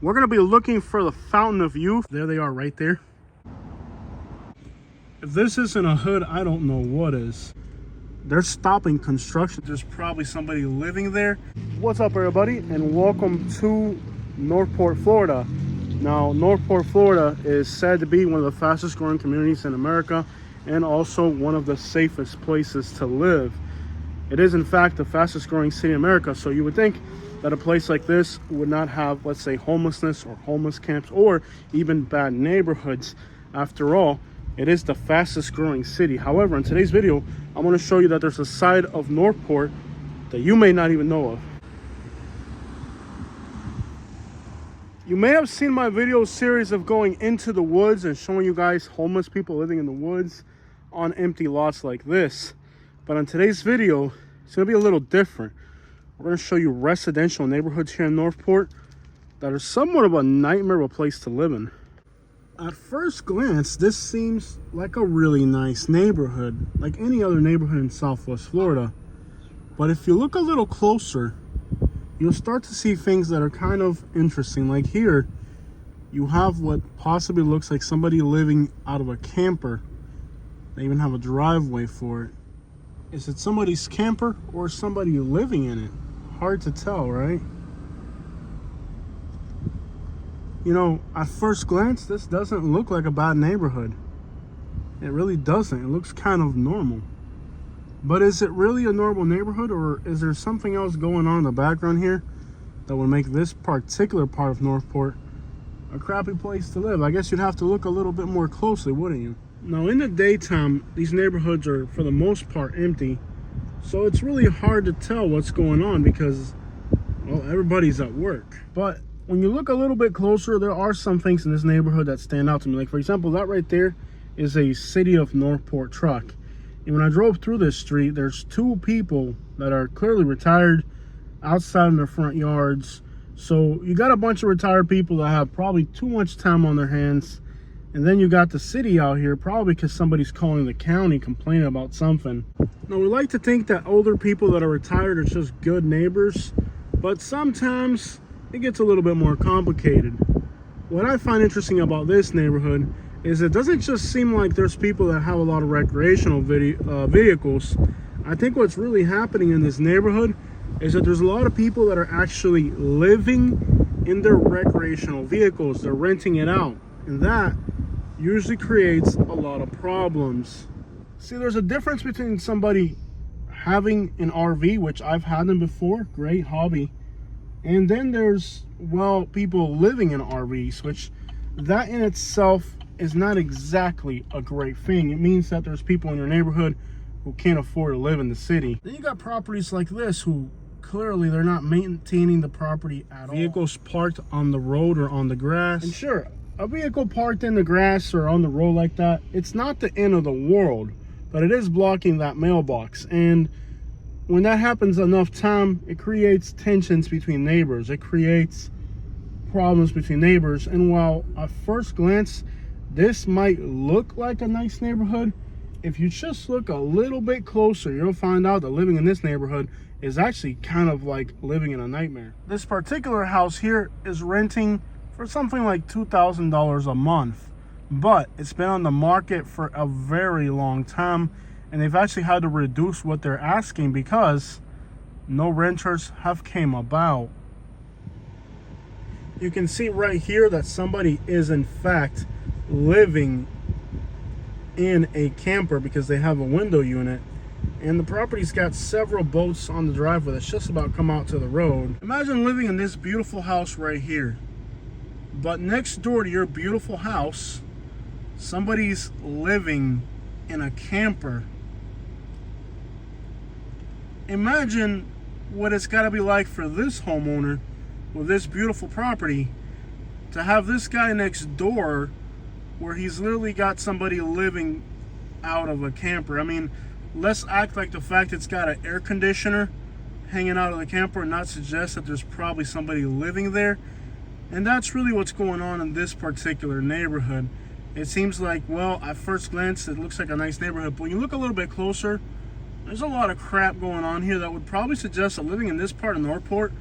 We're gonna be looking for the Fountain of Youth. There they are right there. If this isn't a hood, I don't know what is. They're stopping construction. There's probably somebody living there. What's up, everybody, and welcome to Northport, Florida. Now, Northport, Florida is said to be one of the fastest growing communities in America and also one of the safest places to live. It is, in fact, the fastest growing city in America, so you would think that a place like this would not have, let's say, homelessness or homeless camps or even bad neighborhoods. After all, it is the fastest growing city. However, in today's video, I'm going to show you that there's a side of Northport that you may not even know of. You may have seen my video series of going into the woods and showing you guys homeless people living in the woods on empty lots like this. But in today's video, it's going to be a little different. We're going to show you residential neighborhoods here in Northport that are somewhat of a nightmare of a place to live in. At first glance, this seems like a really nice neighborhood, like any other neighborhood in Southwest Florida. But if you look a little closer, you'll start to see things that are kind of interesting. Like here, you have what possibly looks like somebody living out of a camper. They even have a driveway for it. Is it somebody's camper or somebody living in it? Hard to tell, right? You know, at first glance, this doesn't look like a bad neighborhood. It really doesn't. It looks kind of normal. But is it really a normal neighborhood, or is there something else going on in the background here that would make this particular part of Northport a crappy place to live? I guess you'd have to look a little bit more closely, wouldn't you? Now, in the daytime, these neighborhoods are, for the most part, empty. So it's really hard to tell what's going on because, well, everybody's at work. But when you look a little bit closer, there are some things in this neighborhood that stand out to me. Like, for example, that right there is a City of Northport truck. And when I drove through this street, there's two people that are clearly retired outside in their front yards. So you got a bunch of retired people that have probably too much time on their hands. And then you got the city out here, probably because somebody's calling the county complaining about something. Now, we like to think that older people that are retired are just good neighbors, but sometimes it gets a little bit more complicated. What I find interesting about this neighborhood is it doesn't just seem like there's people that have a lot of recreational vehicles. I think what's really happening in this neighborhood is that there's a lot of people that are actually living in their recreational vehicles. They're renting it out, and that usually creates a lot of problems. See, there's a difference between somebody having an RV, which I've had them before, great hobby, and then there's, well, people living in RVs, which that in itself is not exactly a great thing. It means that there's people in your neighborhood who can't afford to live in the city. Then you got properties like this who clearly they're not maintaining the property at all. Vehicles parked on the road or on the grass. And sure, a vehicle parked in the grass or on the road like that, it's not the end of the world, but it is blocking that mailbox. And when that happens enough time, it creates tensions between neighbors. It creates problems between neighbors. And while at first glance, this might look like a nice neighborhood, if you just look a little bit closer, you'll find out that living in this neighborhood is actually kind of like living in a nightmare. This particular house here is renting for something like $2,000 a month, but it's been on the market for a very long time, and they've actually had to reduce what they're asking because no renters have came about. You can see right here that somebody is in fact living in a camper because they have a window unit, and the property's got several boats on the driveway that's just about come out to the road. Imagine living in this beautiful house right here, but next door to your beautiful house, somebody's living in a camper. Imagine what it's got to be like for this homeowner with this beautiful property to have this guy next door where he's literally got somebody living out of a camper. I mean, let's act like the fact it's got an air conditioner hanging out of the camper and not suggest that there's probably somebody living there. And that's really what's going on in this particular neighborhood. It seems like, well, at first glance, it looks like a nice neighborhood, but when you look a little bit closer, there's a lot of crap going on here that would probably suggest that living in this part of Northport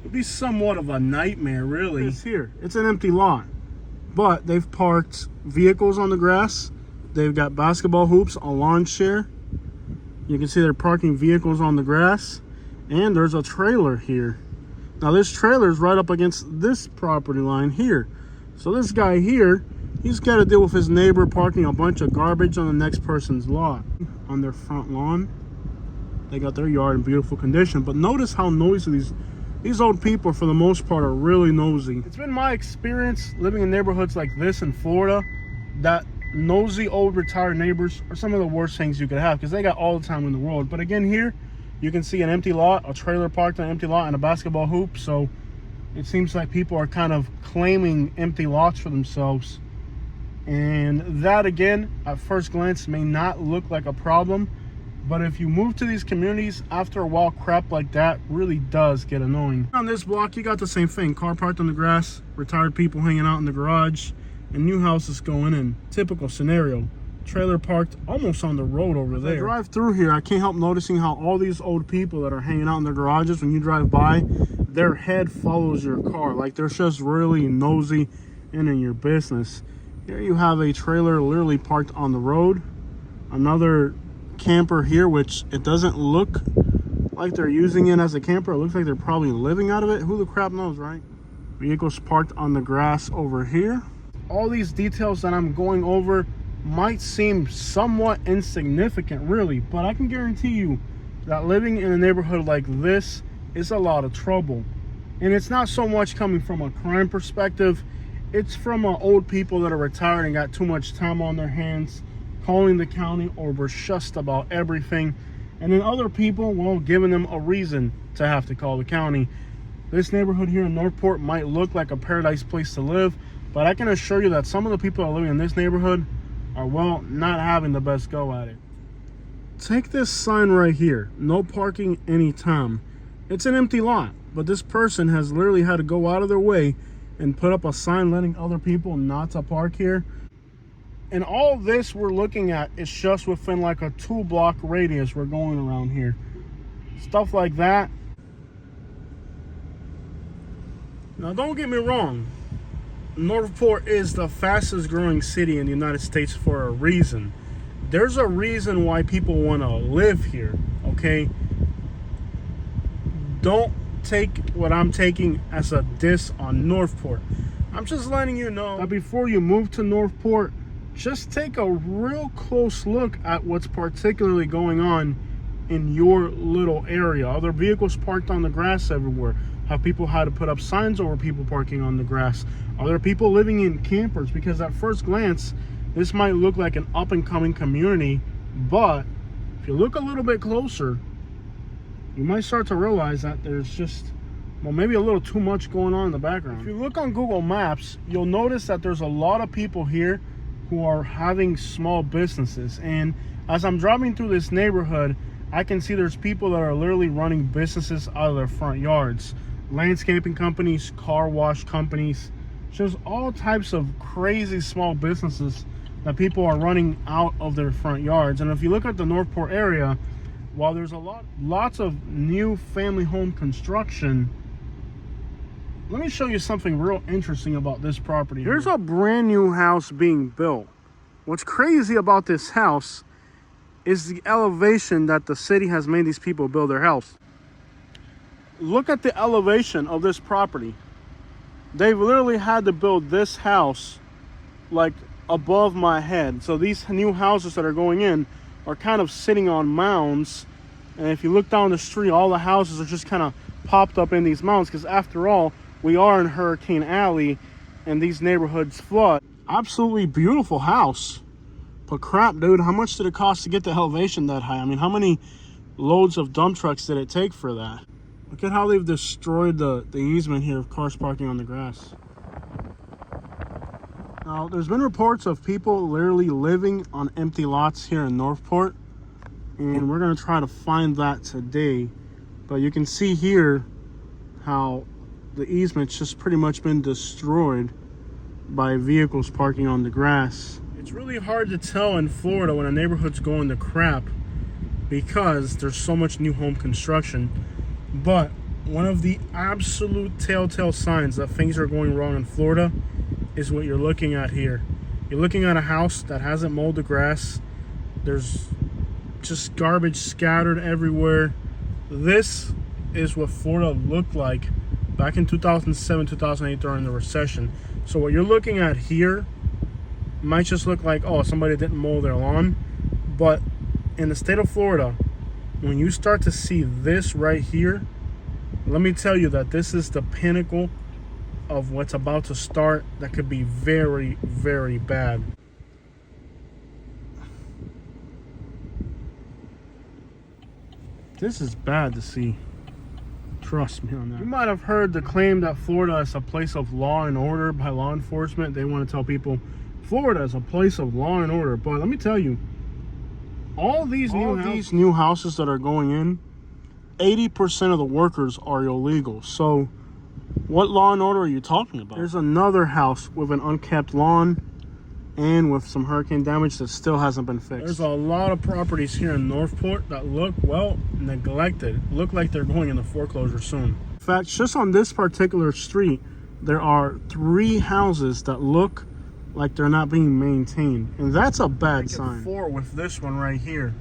would be somewhat of a nightmare, really. It's here. It's an empty lot, but they've parked vehicles on the grass. They've got basketball hoops, a lawn chair. You can see they're parking vehicles on the grass, and there's a trailer here. Now this trailer is right up against this property line here. So this guy here, he's got to deal with his neighbor parking a bunch of garbage on the next person's lot. On their front lawn, they got their yard in beautiful condition. But notice how noisy these old people, for the most part, are really nosy. It's been my experience living in neighborhoods like this in Florida that nosy old retired neighbors are some of the worst things you could have, because they got all the time in the world. But again, here you can see an empty lot, a trailer parked on an empty lot, and a basketball hoop. So it seems like people are kind of claiming empty lots for themselves. And that, again, at first glance may not look like a problem, but if you move to these communities, after a while, crap like that really does get annoying. On this block, you got the same thing. Car parked on the grass, retired people hanging out in the garage, and new houses going in. Typical scenario. Trailer parked almost on the road over there. As I drive through here, I can't help noticing how all these old people that are hanging out in their garages, when you drive by, their head follows your car. Like they're just really nosy and in your business. Here you have a trailer literally parked on the road. Another camper here, which it doesn't look like they're using it as a camper. It looks like they're probably living out of it. Who the crap knows, right? Vehicles parked on the grass over here. All these details that I'm going over might seem somewhat insignificant, really, but I can guarantee you that living in a neighborhood like this is a lot of trouble. And it's not so much coming from a crime perspective, it's from old people that are retired and got too much time on their hands, calling the county over just about everything. And then other people, well, giving them a reason to have to call the county. This neighborhood here in Northport might look like a paradise place to live, but I can assure you that some of the people that are living in this neighborhood are, well, not having the best go at it. Take this sign right here, no parking anytime. It's an empty lot, but this person has literally had to go out of their way and put up a sign letting other people not to park here. And all this we're looking at is just within like a 2-block radius we're going around here. Stuff like that. Now don't get me wrong, Northport is the fastest growing city in the United States for a reason. There's a reason why people want to live here, okay? Don't take what I'm taking as a diss on Northport. I'm just letting you know that before you move to Northport, just take a real close look at what's particularly going on in your little area. Are there vehicles parked on the grass everywhere? Have people had to put up signs over people parking on the grass? Are there people living in campers? Because at first glance, this might look like an up-and-coming community, but if you look a little bit closer, you might start to realize that there's just, well, maybe a little too much going on in the background. If you look on Google Maps, you'll notice that there's a lot of people here who are having small businesses. And as I'm driving through this neighborhood, I can see there's people that are literally running businesses out of their front yards. Landscaping companies, car wash companies, just all types of crazy small businesses that people are running out of their front yards. And if you look at the Northport area, while there's lots of new family home construction, let me show you something real interesting about this property. There's a brand new house being built. What's crazy about this house is the elevation that the city has made these people build their house. Look at the elevation of this property. They've literally had to build this house like above my head. So these new houses that are going in are kind of sitting on mounds. And if you look down the street, all the houses are just kind of popped up in these mounds, because after all, we are in Hurricane Alley and these neighborhoods flood. Absolutely beautiful house. But crap, dude, how much did it cost to get the elevation that high? I mean, how many loads of dump trucks did it take for that? Look at how they've destroyed the easement here of cars parking on the grass. Now, there's been reports of people literally living on empty lots here in Northport, and we're going to try to find that today. But you can see here how the easement's just pretty much been destroyed by vehicles parking on the grass. It's really hard to tell in Florida when a neighborhood's going to crap because there's so much new home construction. But one of the absolute telltale signs that things are going wrong in Florida is what you're looking at here. You're looking at a house that hasn't mowed the grass. There's just garbage scattered everywhere. This is what Florida looked like back in 2007, 2008 during the recession. So what you're looking at here might just look like, oh, somebody didn't mow their lawn. But in the state of Florida, when you start to see this right here, let me tell you that this is the pinnacle of what's about to start that could be very, very bad. This is bad to see. Trust me on that. You might have heard the claim that Florida is a place of law and order by law enforcement. They want to tell people Florida is a place of law and order. But let me tell you, all these new houses that are going in, 80% of the workers are illegal. So what law and order are you talking about? There's another house with an unkept lawn and with some hurricane damage that still hasn't been fixed. There's a lot of properties here in Northport that look, well, neglected. Look like they're going into foreclosure soon. In fact, just on this particular street, there are 3 houses that look like they're not being maintained. And that's a bad sign. 4 with this one right here.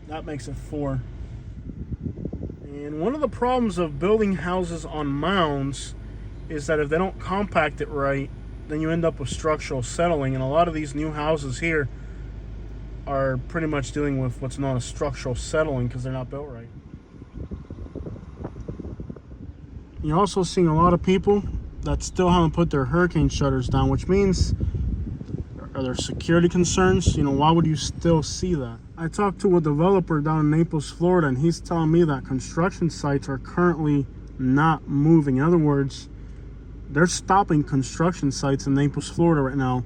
That makes it 4. And one of the problems of building houses on mounds is that if they don't compact it right, then you end up with structural settling. And a lot of these new houses here are pretty much dealing with what's known as structural settling because they're not built right. You're also seeing a lot of people that still haven't put their hurricane shutters down, which means, are there security concerns? You know, why would you still see that? I talked to a developer down in Naples, Florida, and he's telling me that construction sites are currently not moving. In other words, they're stopping construction sites in Naples, Florida right now.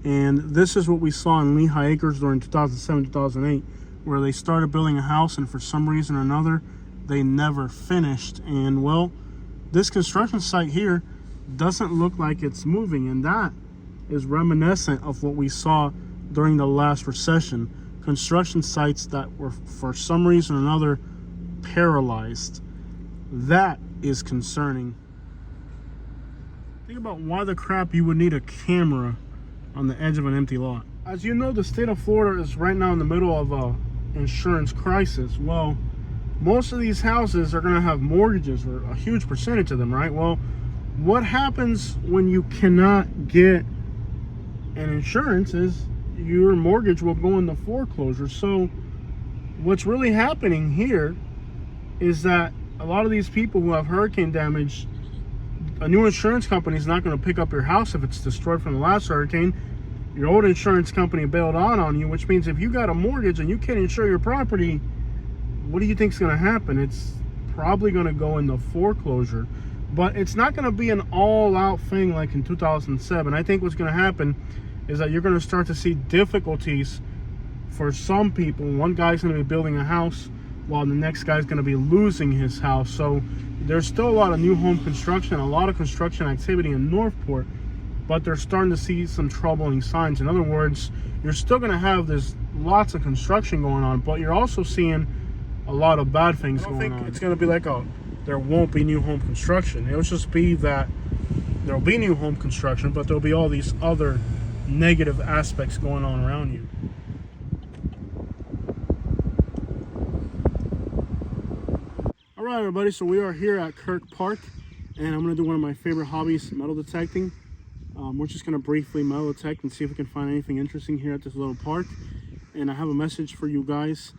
And this is what we saw in Lehigh Acres during 2007, 2008, where they started building a house and for some reason or another, they never finished. And well, this construction site here doesn't look like it's moving. And that is reminiscent of what we saw during the last recession. Construction sites that were for some reason or another paralyzed. That is concerning. Think about why the crap you would need a camera on the edge of an empty lot. As you know, the state of Florida is right now in the middle of a insurance crisis. Well, most of these houses are going to have mortgages, or a huge percentage of them, right? Well, what happens when you cannot get an insurance is your mortgage will go into foreclosure. So what's really happening here is that a lot of these people who have hurricane damage, a new insurance company is not going to pick up your house if it's destroyed from the last hurricane. Your old insurance company bailed out on you, which means if you got a mortgage and you can't insure your property, what do you think is going to happen? It's probably going to go into foreclosure. But it's not going to be an all-out thing like in 2007. I think what's going to happen is that you're going to start to see difficulties for some people. One guy's going to be building a house while the next guy's going to be losing his house. So there's still a lot of new home construction, a lot of construction activity in Northport, but they're starting to see some troubling signs. In other words, you're still going to have this lots of construction going on, but you're also seeing a lot of bad things going on. I don't think it's going to be like, oh, there won't be new home construction. It'll just be that there'll be new home construction, but there'll be all these other negative aspects going on around you. All right, everybody, so we are here at Kirk Park, and I'm going to do one of my favorite hobbies, metal detecting. We're just going to briefly metal detect and see if we can find anything interesting here at this little park. And I have a message for you guys.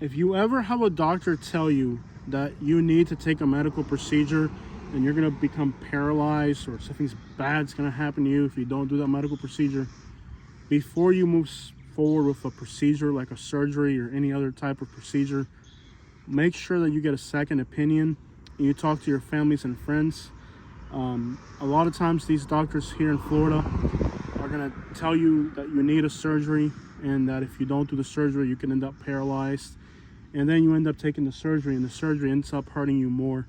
If you ever have a doctor tell you that you need to take a medical procedure and you're going to become paralyzed or something bad's going to happen to you if you don't do that medical procedure, before you move forward with a procedure like a surgery or any other type of procedure, make sure that you get a second opinion and you talk to your families and friends. A lot of times these doctors here in Florida are going to tell you that you need a surgery and that if you don't do the surgery, you can end up paralyzed. And then you end up taking the surgery, and the surgery ends up hurting you more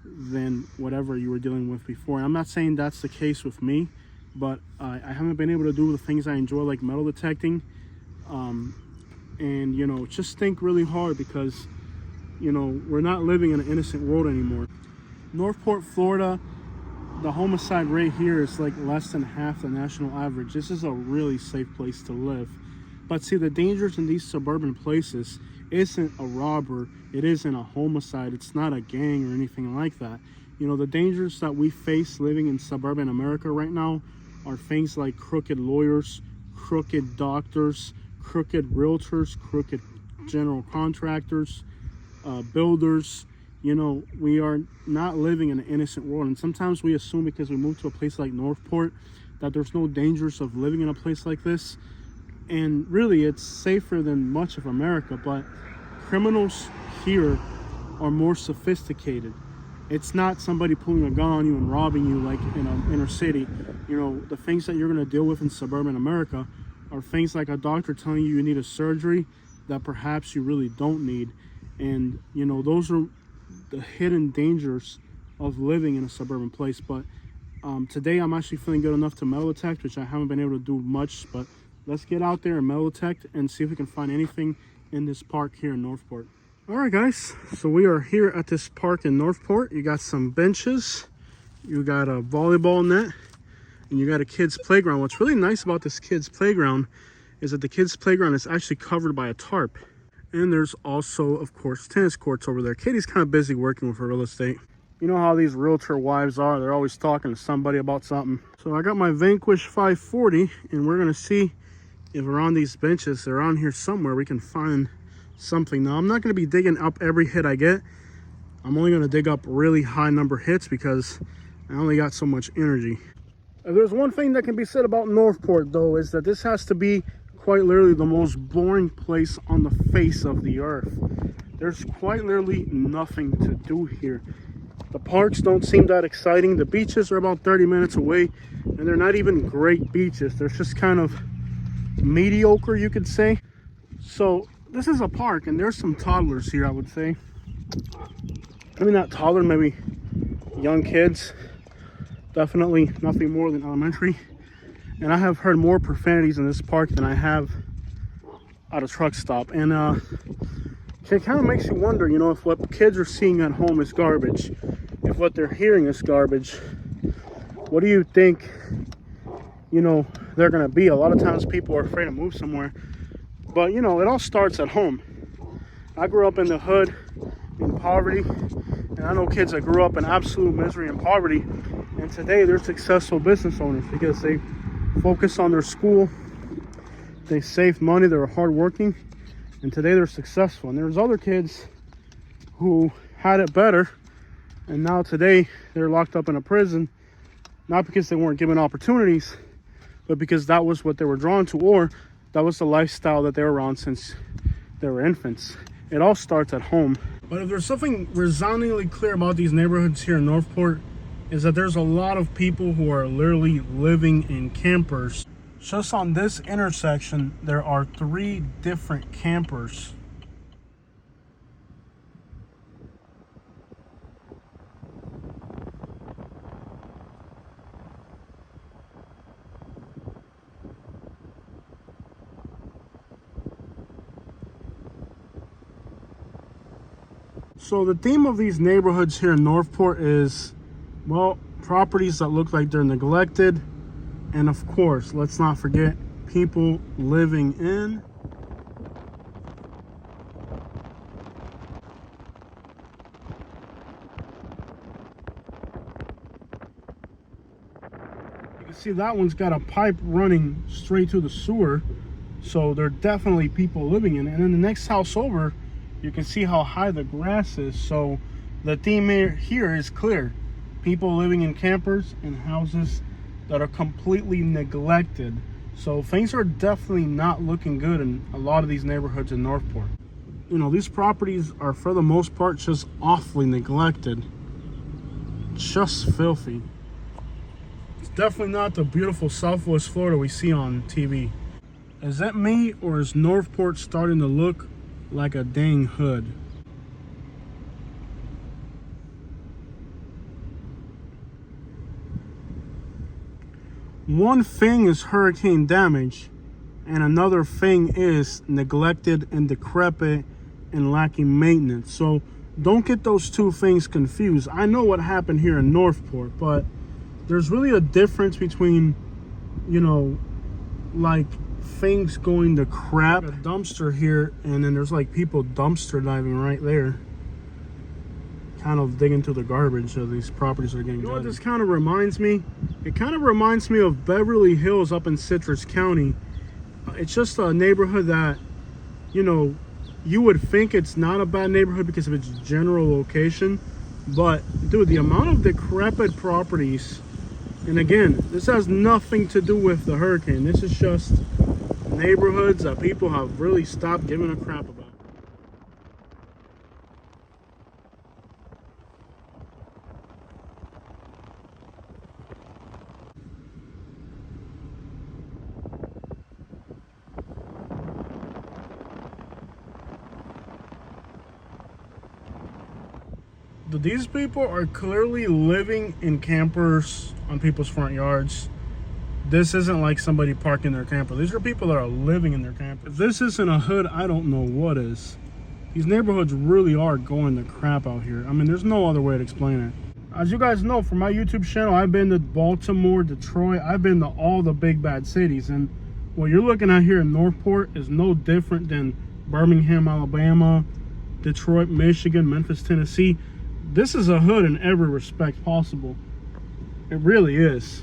than whatever you were dealing with before. And I'm not saying that's the case with me, but I haven't been able to do the things I enjoy, like metal detecting. And, you know, just think really hard, because You know, we're not living in an innocent world anymore. Northport, Florida, the homicide rate here is like less than half the national average. This is a really safe place to live. But see, the dangers in these suburban places isn't a robber, it isn't a homicide, it's not a gang or anything like that. You know, the dangers that we face living in suburban America right now are things like crooked lawyers, crooked doctors, crooked realtors, crooked general contractors, builders. You know, we are not living in an innocent world. And sometimes we assume because we move to a place like Northport that there's no dangers of living in a place like this. And really, it's safer than much of America, but criminals here are more sophisticated. It's not somebody pulling a gun on you and robbing you like in an inner city. You know, the things that you're going to deal with in suburban America are things like a doctor telling you need a surgery that perhaps you really don't need. And, you know, those are the hidden dangers of living in a suburban place. But today I'm actually feeling good enough to metal detect, which I haven't been able to do much, but let's get out there and metal detect and see if we can find anything in this park here in Northport. All right, guys, so we are here at this park in Northport. You got some benches, you got a volleyball net, and you got a kids playground. What's really nice about this kids playground is that the kids playground is actually covered by a tarp. And there's also, of course, tennis courts over there. Katie's kind of busy working with her real estate. You know how these realtor wives are. They're always talking to somebody about something. So I got my Vanquish 540, and we're going to see if around these benches, they're on here somewhere, we can find something. Now, I'm not going to be digging up every hit I get. I'm only going to dig up really high number hits because I only got so much energy. If there's one thing that can be said about Northport, though, is that this has to be quite literally the most boring place on the face of the earth. There's quite literally nothing to do here. The parks don't seem that exciting. The beaches are about 30 minutes away, and they're not even great beaches. They're just kind of mediocre, you could say. So this is a park, and there's some toddlers here, I would say. Maybe not toddler, maybe young kids. Definitely nothing more than elementary. And I have heard more profanities in this park than I have at a truck stop. And it kind of makes you wonder, you know, if what kids are seeing at home is garbage, if what they're hearing is garbage, what do you think, you know, they're going to be? A lot of times people are afraid to move somewhere. But, you know, it all starts at home. I grew up in the hood, in poverty, and I know kids that grew up in absolute misery and poverty, and today they're successful business owners because they focus on their school, they save money, they're hardworking, and today they're successful. And there's other kids who had it better, and now today they're locked up in a prison, not because they weren't given opportunities, but because that was what they were drawn to, or that was the lifestyle that they were around since they were infants. It all starts at home. But if there's something resoundingly clear about these neighborhoods here in Northport, is that there's a lot of people who are literally living in campers. Just on this intersection, there are 3 different campers. So the theme of these neighborhoods here in Northport is, well, properties that look like they're neglected. And of course, let's not forget people living in. You can see that one's got a pipe running straight to the sewer. So there are definitely people living in it. And then the next house over, you can see how high the grass is. So the theme here is clear. People living in campers and houses that are completely neglected. So things are definitely not looking good in a lot of these neighborhoods in Northport. You know, these properties are for the most part just awfully neglected. Just filthy. It's definitely not the beautiful Southwest Florida we see on TV. Is that me, or is Northport starting to look like a dang hood? One thing is hurricane damage, and another thing is neglected and decrepit and lacking maintenance. So don't get those two things confused. I know what happened here in Northport, but there's really a difference between, you know, like things going to crap. A dumpster here, and then there's like people dumpster diving right there, kind of digging through the garbage of these properties that are getting. You know what this kind of reminds me? It kind of reminds me of Beverly Hills up in Citrus County. It's just a neighborhood that, you know, you would think it's not a bad neighborhood because of its general location, but dude, the amount of decrepit properties, and again, this has nothing to do with the hurricane. This is just neighborhoods that people have really stopped giving a crap about. These people are clearly living in campers on people's front yards. This isn't like somebody parking their camper. These are people that are living in their camper. If this isn't a hood, I don't know what is. These neighborhoods really are going to crap out here. I mean, there's no other way to explain it. As you guys know, from my YouTube channel, I've been to Baltimore, Detroit. I've been to all the big bad cities. And what you're looking at here in Northport is no different than Birmingham, Alabama, Detroit, Michigan, Memphis, Tennessee. This is a hood in every respect possible. It really is.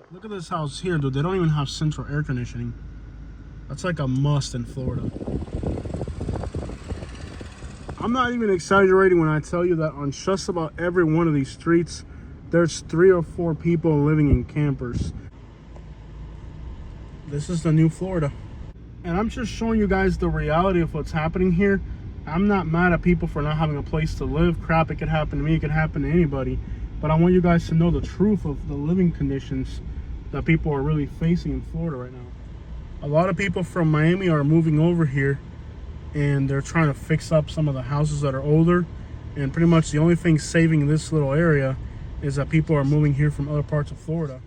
Look at this house here, dude. They don't even have central air conditioning. That's like a must in Florida. I'm not even exaggerating when I tell you that on just about every one of these streets, there's 3 or 4 people living in campers. This is the new Florida. And I'm just showing you guys the reality of what's happening here. I'm not mad at people for not having a place to live. Crap, it could happen to me, it could happen to anybody. But I want you guys to know the truth of the living conditions that people are really facing in Florida right now. A lot of people from Miami are moving over here, and they're trying to fix up some of the houses that are older. And pretty much the only thing saving this little area is that people are moving here from other parts of Florida.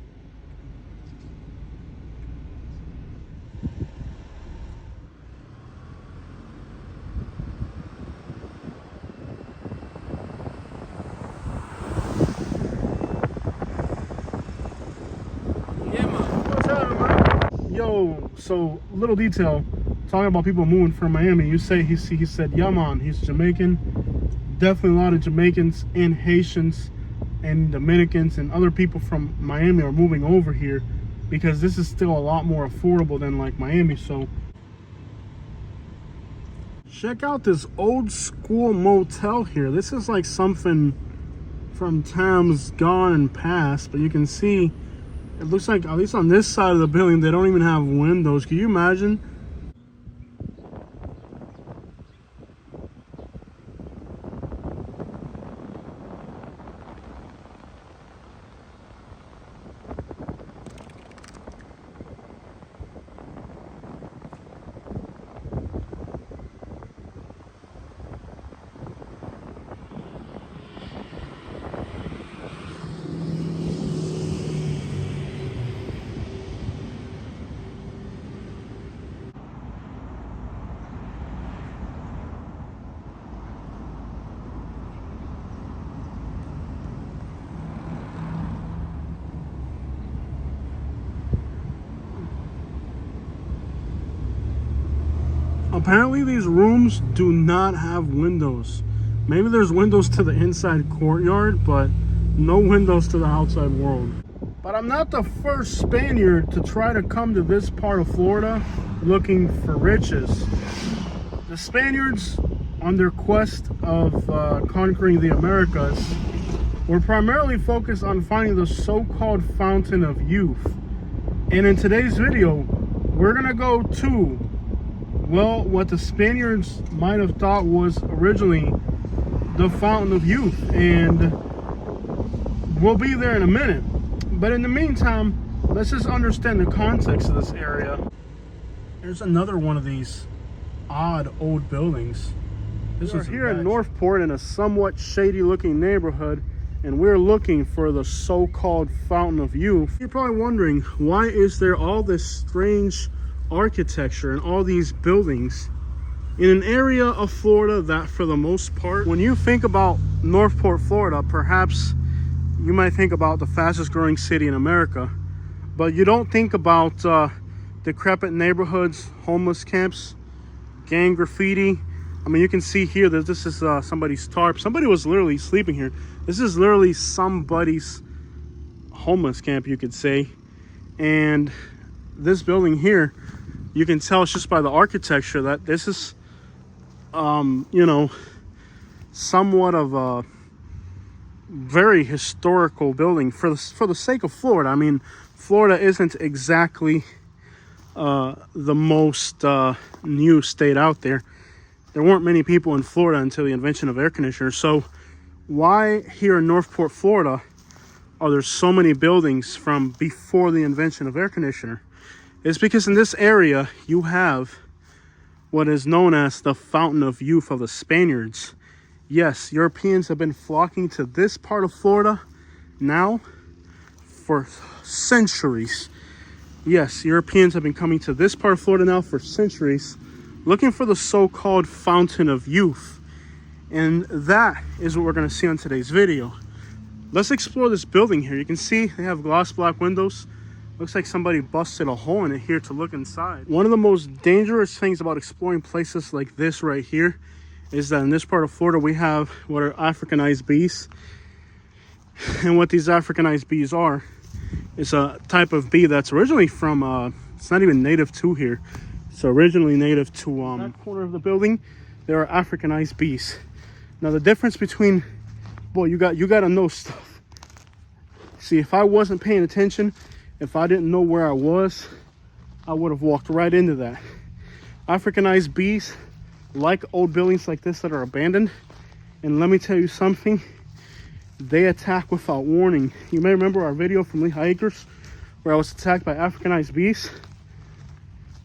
Yo, so little detail, talking about people moving from Miami. You say he said, yeah man, he's Jamaican. Definitely a lot of Jamaicans and Haitians and Dominicans and other people from Miami are moving over here because this is still a lot more affordable than like Miami. So check out this old school motel here. This is like something from times gone and past, but you can see it looks like, at least on this side of the building, they don't even have windows. Can you imagine? Apparently these rooms do not have windows. Maybe there's windows to the inside courtyard, but no windows to the outside world. But I'm not the first Spaniard to try to come to this part of Florida looking for riches. The Spaniards, on their quest of conquering the Americas, were primarily focused on finding the so-called fountain of youth. And in today's video, we're gonna go to, well, what the Spaniards might have thought was originally the fountain of youth, and we'll be there in a minute. But in the meantime, let's just understand the context of this area. There's another one of these odd old buildings. This is here in Northport in a somewhat shady looking neighborhood, and we're looking for the so-called Fountain of Youth. You're probably wondering, why is there all this strange architecture and all these buildings in an area of Florida that, for the most part, when you think about Northport, Florida, perhaps you might think about the fastest growing city in America, but you don't think about decrepit neighborhoods, homeless camps, gang graffiti. I mean, you can see here that this is somebody's tarp. Somebody was literally sleeping here. This is literally somebody's homeless camp, you could say. And this building here, you can tell just by the architecture that this is you know, somewhat of a very historical building for the sake of Florida. I mean, Florida isn't exactly the most new state out there. There weren't many people in Florida until the invention of air conditioners. So why here in Northport, Florida, are there so many buildings from before the invention of air conditioner? It's because in this area you have what is known as the Fountain of Youth of the Spaniards. Yes, Europeans have been flocking to this part of Florida now for centuries. Yes, Europeans have been coming to this part of Florida now for centuries, looking for the so-called Fountain of Youth. And that is what we're going to see on today's video. Let's explore this building here. You can see they have gloss black windows. Looks like somebody busted a hole in it here to look inside. One of the most dangerous things about exploring places like this right here is that in this part of Florida we have what are Africanized bees. And what these Africanized bees are is a type of bee that's originally from, it's not even native to here. It's originally native to that corner of the building. There are Africanized bees. Now the difference between, well, you got to know stuff. See, if I wasn't paying attention, if I didn't know where I was, I would have walked right into that. Africanized bees like old buildings like this that are abandoned. And let me tell you something, they attack without warning. You may remember our video from Lehigh Acres where I was attacked by Africanized bees.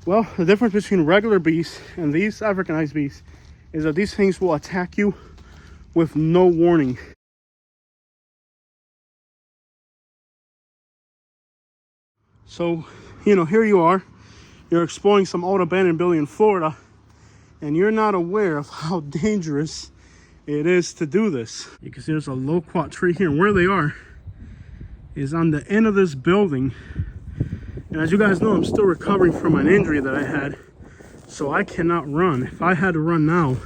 Well, the difference between regular bees and these Africanized bees is that these things will attack you with no warning. So, you know, here you are, you're exploring some old abandoned building in Florida, and you're not aware of how dangerous it is to do this. You can see there's a loquat tree here, and where they are is on the end of this building. And as you guys know, I'm still recovering from an injury that I had, so I cannot run. If I had to run now,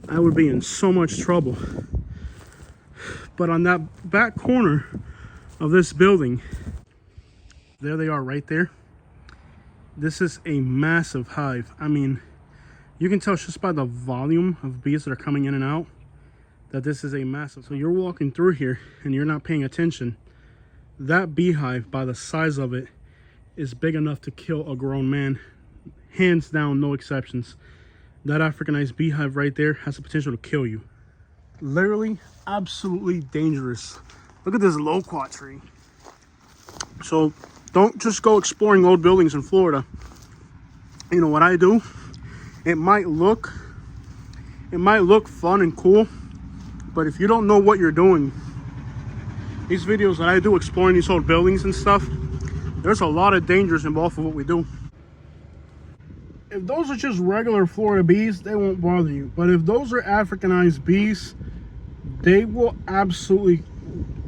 I would be in so much trouble. But on that back corner of this building, there they are right there. This is a massive hive. I mean, you can tell just by the volume of bees that are coming in and out that this is a massive. So you're walking through here and you're not paying attention. That beehive, by the size of it, is big enough to kill a grown man. Hands down, no exceptions. That Africanized beehive right there has the potential to kill you. Literally, absolutely dangerous. Look at this loquat tree. So don't just go exploring old buildings in Florida. You know what I do? It might look fun and cool, but if you don't know what you're doing, these videos that I do exploring these old buildings and stuff, there's a lot of dangers involved with what we do. If those are just regular Florida bees, they won't bother you. But if those are Africanized bees, they will absolutely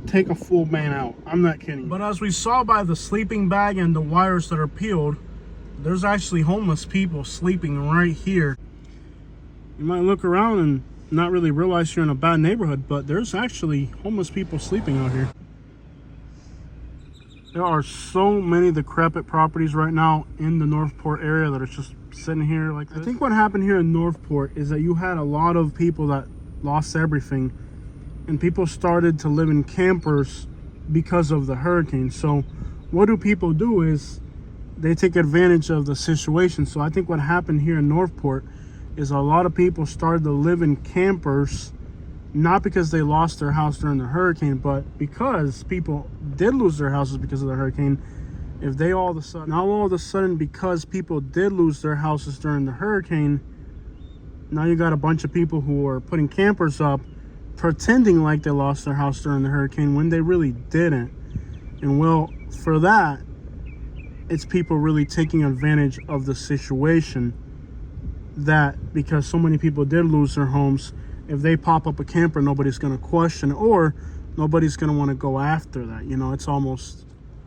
take a full man out. I'm not kidding. But as we saw by the sleeping bag and the wires that are peeled, there's actually homeless people sleeping right here. You might look around and not really realize you're in a bad neighborhood, but there's actually homeless people sleeping out here. There are so many decrepit properties right now in the Northport area that are just sitting here like this. I think what happened here in Northport is that you had a lot of people that lost everything, and people started to live in campers because of the hurricane. So what do people do is they take advantage of the situation. So I think what happened here in Northport is a lot of people started to live in campers, not because they lost their house during the hurricane, but because people did lose their houses because of the hurricane. if they all of a sudden, now all of a sudden, because people did lose their houses during the hurricane, now you got a bunch of people who are putting campers up pretending like they lost their house during the hurricane when they really didn't. And well, for that, it's people really taking advantage of the situation, that because so many people did lose their homes, if they pop up a camper, nobody's going to question it, or nobody's going to want to go after that. You know, it's almost...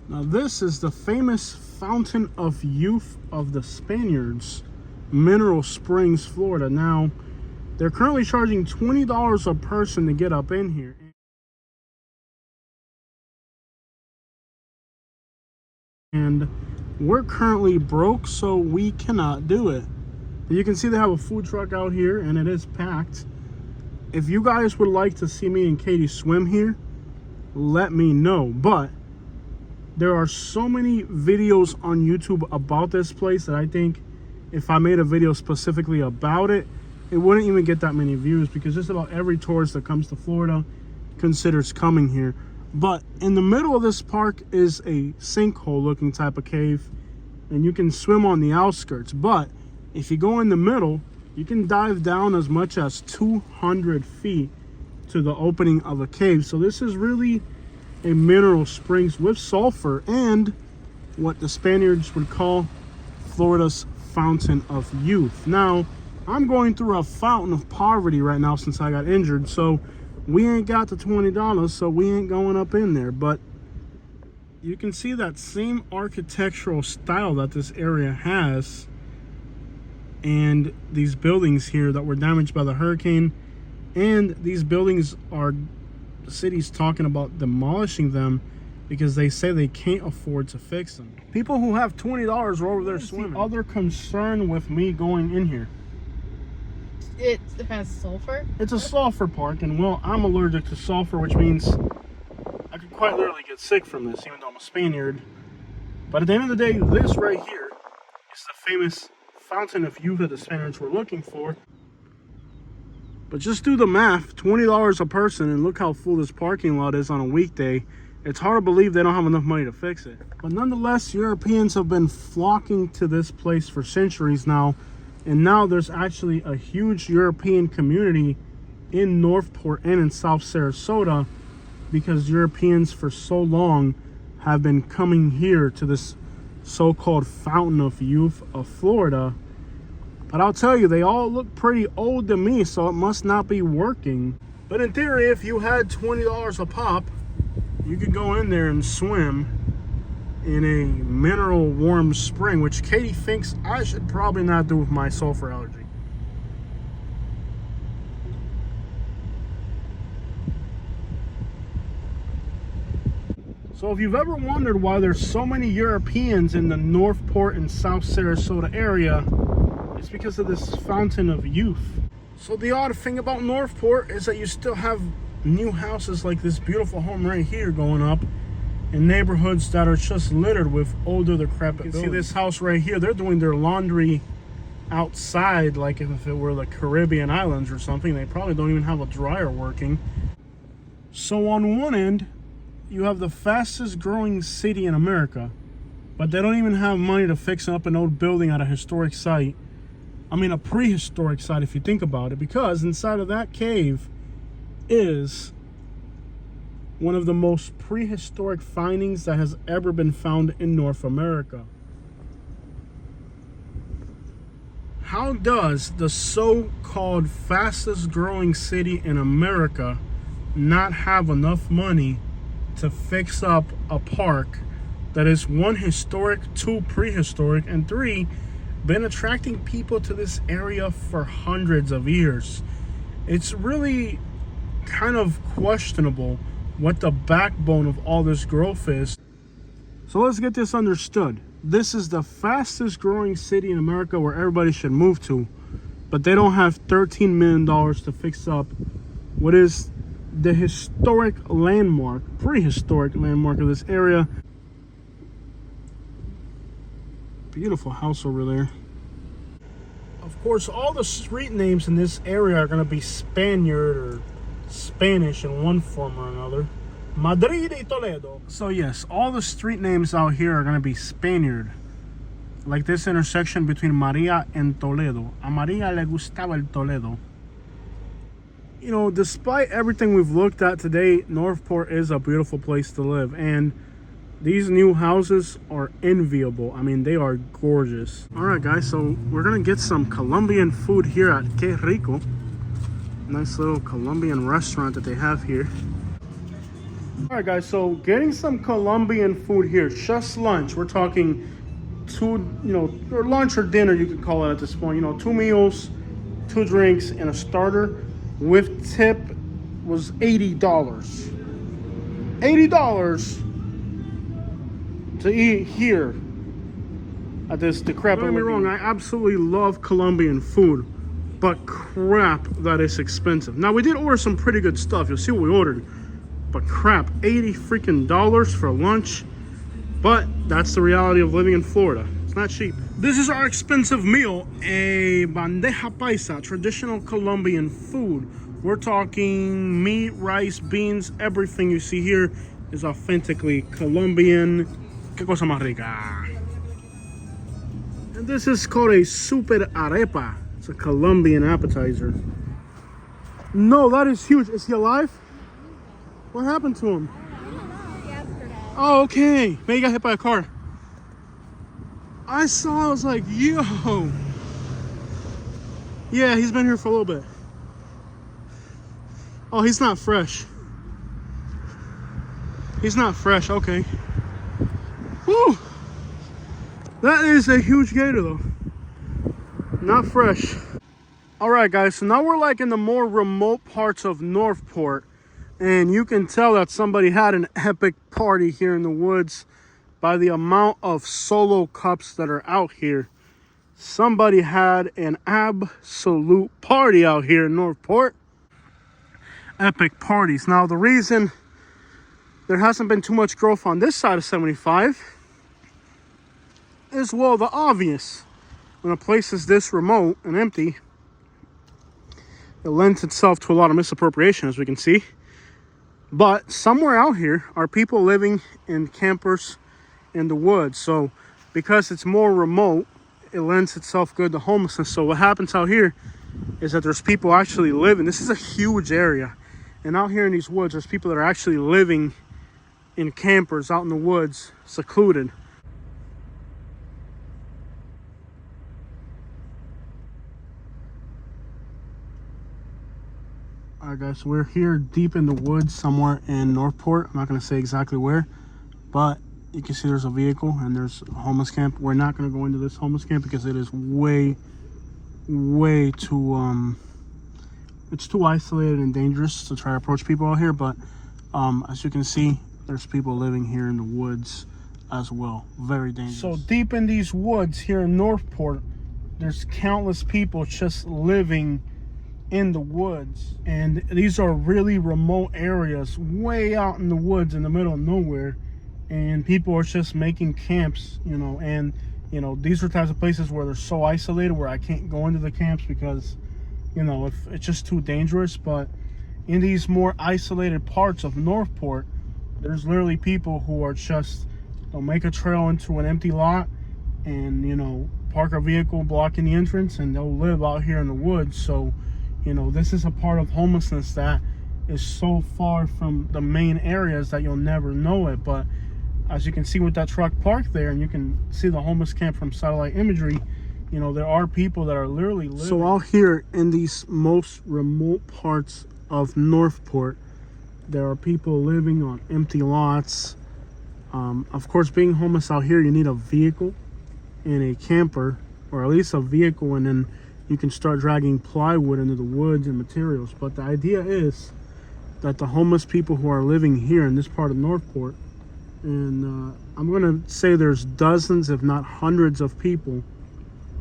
Now this is the famous Fountain of Youth of the Spaniards, Mineral Springs, Florida. Now, they're currently charging $20 a person to get up in here. And we're currently broke, so we cannot do it. You can see they have a food truck out here, and it is packed. If you guys would like to see me and Katie swim here, let me know. But there are so many videos on YouTube about this place that I think if I made a video specifically about it, it wouldn't even get that many views, because just about every tourist that comes to Florida considers coming here. But in the middle of this park is a sinkhole looking type of cave, and you can swim on the outskirts. But if you go in the middle, you can dive down as much as 200 feet to the opening of a cave. So this is really a mineral springs with sulfur, and what the Spaniards would call Florida's Fountain of Youth. Now, I'm going through a fountain of poverty right now since I got injured, so we ain't got the $20, so we ain't going up in there. But you can see that same architectural style that this area has, and these buildings here that were damaged by the hurricane, and these buildings are, the city's talking about demolishing them because they say they can't afford to fix them. People who have $20 are over there swimming. The other concern with me going in here, it has sulfur? It's a sulfur park, and well, I'm allergic to sulfur, which means I could quite literally get sick from this, even though I'm a Spaniard. But at the end of the day, this right here is the famous Fountain of Youth that the Spaniards were looking for. But just do the math, $20 a person, and look how full this parking lot is on a weekday. It's hard to believe they don't have enough money to fix it. But nonetheless, Europeans have been flocking to this place for centuries now. And now there's actually a huge European community in Northport and in South Sarasota, because Europeans for so long have been coming here to this so-called Fountain of Youth of Florida. But I'll tell you, they all look pretty old to me, so it must not be working. But in theory, if you had $20 a pop, you could go in there and swim in a mineral warm spring, which Katie thinks I should probably not do with my sulfur allergy. So if you've ever wondered why there's so many Europeans in the Northport and South Sarasota area, it's because of this Fountain of Youth. So the odd thing about Northport is that you still have new houses like this beautiful home right here going up in neighborhoods that are just littered with older, decrepit buildings. You see this house right here, they're doing their laundry outside like if it were the Caribbean islands or something. They probably don't even have a dryer working. So on one end, you have the fastest growing city in America, but they don't even have money to fix up an old building at a historic site. I mean, a prehistoric site if you think about it, because inside of that cave is one of the most prehistoric findings that has ever been found in North America. How does the so-called fastest growing city in America not have enough money to fix up a park that is 1, historic, 2, prehistoric, and 3, been attracting people to this area for hundreds of years? It's really kind of questionable what the backbone of all this growth is. So let's get this understood. This is the fastest growing city in America where everybody should move to, but they don't have $13 million to fix up what is the historic landmark, prehistoric landmark of this area. Beautiful house over there. Of course, all the street names in this area are going to be Spaniard or Spanish in one form or another. Madrid y Toledo. So yes, all the street names out here are gonna be Spaniard. Like this intersection between Maria and Toledo. A Maria le gustaba el Toledo. You know, despite everything we've looked at today, Northport is a beautiful place to live. And these new houses are enviable. I mean, they are gorgeous. All right, guys, so we're gonna get some Colombian food here at Que Rico. Nice little Colombian restaurant that they have here. All right, guys, so getting some Colombian food here, just lunch. We're talking or lunch or dinner, you could call it at this point. 2 meals, 2 drinks, and a starter with tip was $80. $80 to eat here at this decrepit. Don't get me wrong, I absolutely love Colombian food, but crap that is expensive. Now, we did order some pretty good stuff. You'll see what we ordered. But crap, $80 freaking dollars for lunch. But that's the reality of living in Florida. It's not cheap. This is our expensive meal, a bandeja paisa, traditional Colombian food. We're talking meat, rice, beans, everything you see here is authentically Colombian. Que cosa más rica. And this is called a super arepa. It's a Colombian appetizer. No, that is huge. Is he alive? What happened to him? I don't know, yesterday. Oh, okay. Maybe he got hit by a car. I was like, yo. Yeah, he's been here for a little bit. Oh, he's not fresh. He's not fresh, okay. Woo! That is a huge gator though. Not fresh. All right, guys, so now we're like in the more remote parts of Northport. And you can tell that somebody had an epic party here in the woods by the amount of solo cups that are out here. Somebody had an absolute party out here in Northport. Epic parties. Now, the reason there hasn't been too much growth on this side of 75 is, well, the obvious. When a place is this remote and empty, it lends itself to a lot of misappropriation, as we can see. But somewhere out here are people living in campers in the woods. So because it's more remote, it lends itself good to homelessness. So what happens out here is that there's people actually living. This is a huge area. And out here in these woods, there's people that are actually living in campers out in the woods, secluded. Alright guys, so we're here deep in the woods somewhere in Northport. I'm not going to say exactly where, but you can see there's a vehicle and there's a homeless camp. We're not going to go into this homeless camp because it is way too, it's too isolated and dangerous to try to approach people out here. But as you can see, there's people living here in the woods as well. Very dangerous. So deep in these woods here in Northport, there's countless people just living in the woods, and these are really remote areas way out in the woods in the middle of nowhere, and people are just making camps, and these are types of places where they're so isolated where I can't go into the camps because if it's just too dangerous. But in these more isolated parts of Northport, there's literally people who are just, they'll make a trail into an empty lot and park a vehicle blocking the entrance, and they'll live out here in the woods. So this is a part of homelessness that is so far from the main areas that you'll never know it. But as you can see with that truck parked there, and you can see the homeless camp from satellite imagery, there are people that are literally living. So out here in these most remote parts of Northport, there are people living on empty lots. Of course, being homeless out here, you need a vehicle and a camper, or at least a vehicle, and then you can start dragging plywood into the woods and materials. But the idea is that the homeless people who are living here in this part of Northport, and I'm going to say there's dozens, if not hundreds of people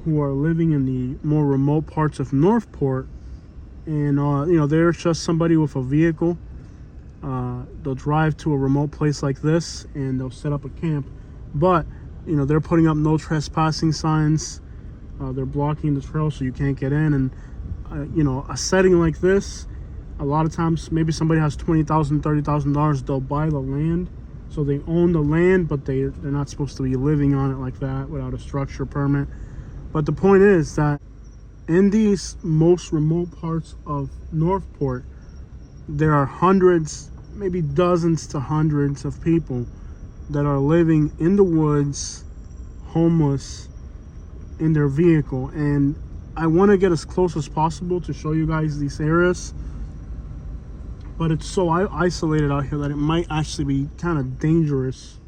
who are living in the more remote parts of Northport. And, there's just somebody with a vehicle. They'll drive to a remote place like this and they'll set up a camp. But, they're putting up no trespassing signs. They're blocking the trail so you can't get in. And, a setting like this, A lot of times, maybe somebody has $20,000, $30,000, they'll buy the land. So they own the land, but they're not supposed to be living on it like that without a structure permit. But the point is that in these most remote parts of Northport, there are hundreds, maybe dozens to hundreds of people that are living in the woods, homeless, in their vehicle. And I want to get as close as possible to show you guys these areas, but it's so isolated out here that it might actually be kind of dangerous.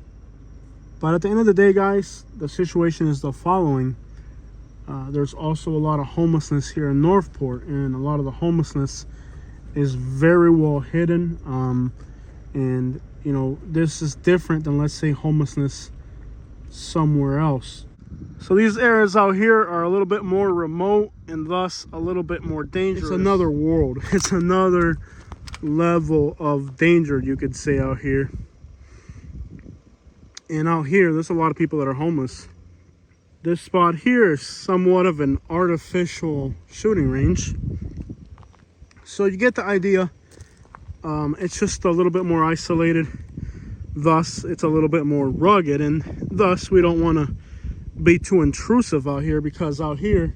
But at the end of the day, guys, the situation is the following. There's also a lot of homelessness here in Northport, and a lot of the homelessness is very well hidden. And you know, this is different than, let's say, homelessness somewhere else. So these areas out here are a little bit more remote and thus a little bit more dangerous. It's another world. It's another level of danger, you could say, out here. And out here, there's a lot of people that are homeless. This spot here is somewhat of an artificial shooting range. So you get the idea. It's just a little bit more isolated. Thus, it's a little bit more rugged. And thus, we don't want to be too intrusive out here, because out here,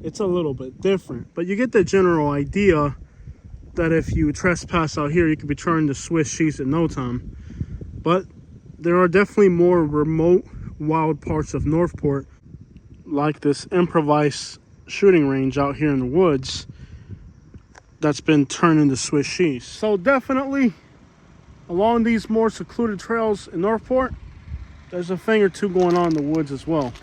it's a little bit different. But you get the general idea that if you trespass out here, you could be turned to Swiss cheese in no time. But there are definitely more remote, wild parts of Northport, like this improvised shooting range out here in the woods that's been turned into Swiss cheese. So definitely along these more secluded trails in Northport, there's a thing or two going on in the woods as well.